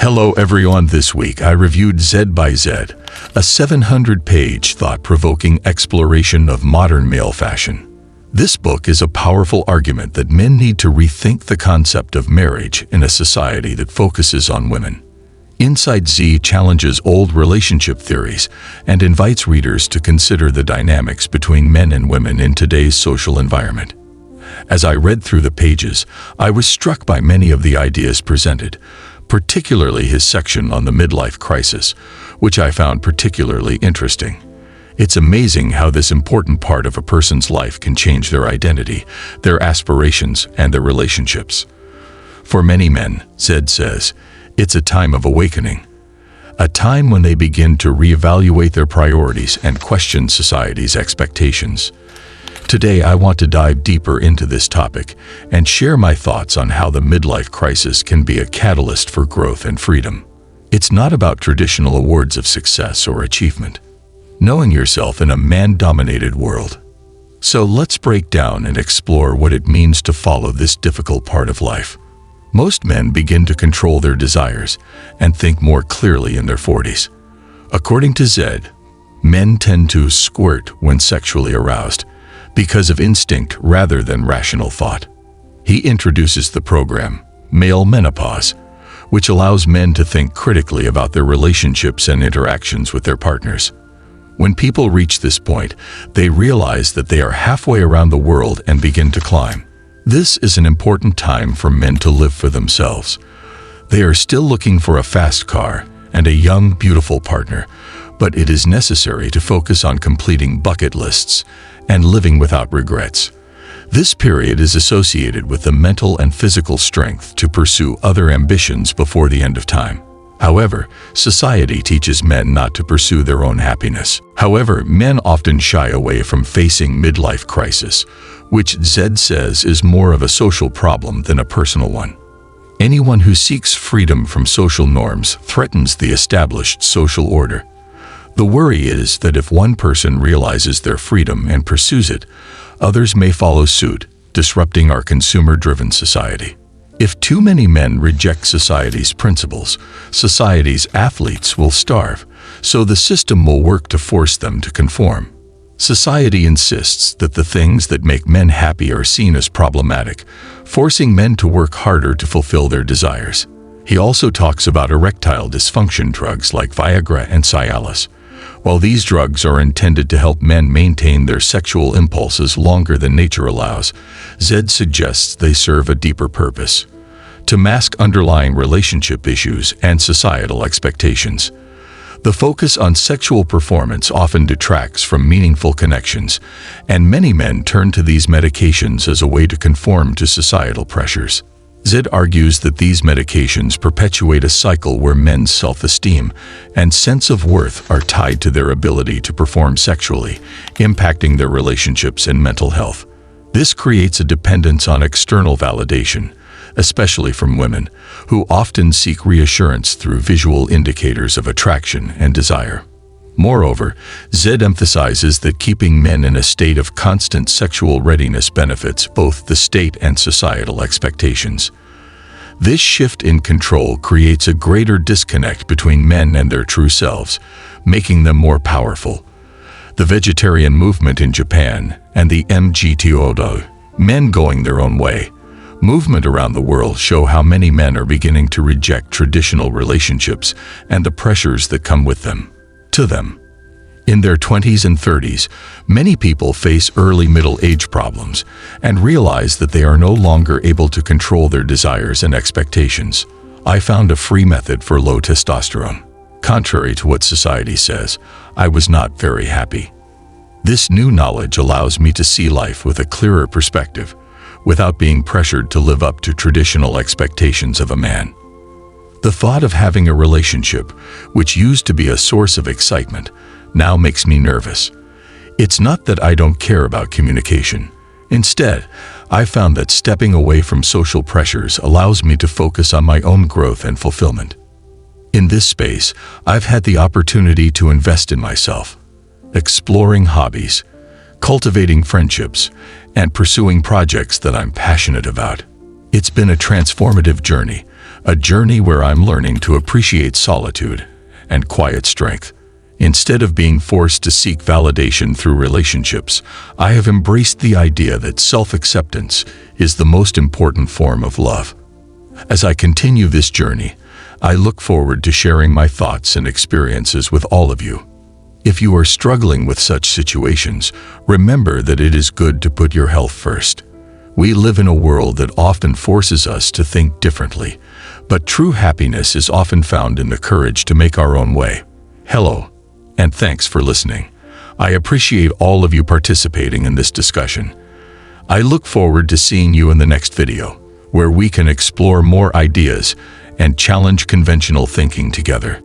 Hello everyone, this week I reviewed Z by Z, a 700-page thought-provoking exploration of modern male fashion. This book is a powerful argument that men need to rethink the concept of marriage in a society that focuses on women. Inside Z challenges old relationship theories and invites readers to consider the dynamics between men and women in today's social environment. As I read through the pages, I was struck by many of the ideas presented, particularly his section on the midlife crisis, which I found particularly interesting. It's amazing how this important part of a person's life can change their identity, their aspirations, and their relationships. For many men, Zed says, it's a time of awakening, a time when they begin to reevaluate their priorities and question society's expectations. Today, I want to dive deeper into this topic and share my thoughts on how the midlife crisis can be a catalyst for growth and freedom. It's not about traditional awards of success or achievement, knowing yourself in a man-dominated world. So let's break down and explore what it means to follow this difficult part of life. Most men begin to control their desires and think more clearly in their 40s. According to Zed, men tend to squirt when sexually aroused, because of instinct rather than rational thought. He introduces the program, male menopause, which allows men to think critically about their relationships and interactions with their partners. When people reach this point, they realize that they are halfway around the world and begin to climb. This is an important time for men to live for themselves. They are still looking for a fast car and a young, beautiful partner, but it is necessary to focus on completing bucket lists and living without regrets. This period is associated with the mental and physical strength to pursue other ambitions before the end of time. However, society teaches men not to pursue their own happiness. However, men often shy away from facing midlife crisis, which Zed says is more of a social problem than a personal one. Anyone who seeks freedom from social norms threatens the established social order. The worry is that if one person realizes their freedom and pursues it, others may follow suit, disrupting our consumer-driven society. If too many men reject society's principles, society's athletes will starve, so the system will work to force them to conform. Society insists that the things that make men happy are seen as problematic, forcing men to work harder to fulfill their desires. He also talks about erectile dysfunction drugs like Viagra and Cialis. While these drugs are intended to help men maintain their sexual impulses longer than nature allows, Zed suggests they serve a deeper purpose: to mask underlying relationship issues and societal expectations. The focus on sexual performance often detracts from meaningful connections, and many men turn to these medications as a way to conform to societal pressures. Zed argues that these medications perpetuate a cycle where men's self-esteem and sense of worth are tied to their ability to perform sexually, impacting their relationships and mental health. This creates a dependence on external validation, especially from women, who often seek reassurance through visual indicators of attraction and desire. Moreover, Zed emphasizes that keeping men in a state of constant sexual readiness benefits both the state and societal expectations. This shift in control creates a greater disconnect between men and their true selves, making them more powerful. The vegetarian movement in Japan and the MGTOW, men going their own way, movement around the world show how many men are beginning to reject traditional relationships and the pressures that come with them. To them. In their 20s and 30s, many people face early middle-age problems and realize that they are no longer able to control their desires and expectations. I found a free method for low testosterone. Contrary to what society says, I was not very happy. This new knowledge allows me to see life with a clearer perspective, without being pressured to live up to traditional expectations of a man. The thought of having a relationship, which used to be a source of excitement, now makes me nervous. It's not that I don't care about communication. Instead, I found that stepping away from social pressures allows me to focus on my own growth and fulfillment. In this space, I've had the opportunity to invest in myself, exploring hobbies, cultivating friendships, and pursuing projects that I'm passionate about. It's been a transformative journey, a journey where I'm learning to appreciate solitude and quiet strength. Instead of being forced to seek validation through relationships, I have embraced the idea that self-acceptance is the most important form of love. As I continue this journey, I look forward to sharing my thoughts and experiences with all of you. If you are struggling with such situations, remember that it is good to put your health first. We live in a world that often forces us to think differently, but true happiness is often found in the courage to make our own way. Hello, and thanks for listening. I appreciate all of you participating in this discussion. I look forward to seeing you in the next video, where we can explore more ideas and challenge conventional thinking together.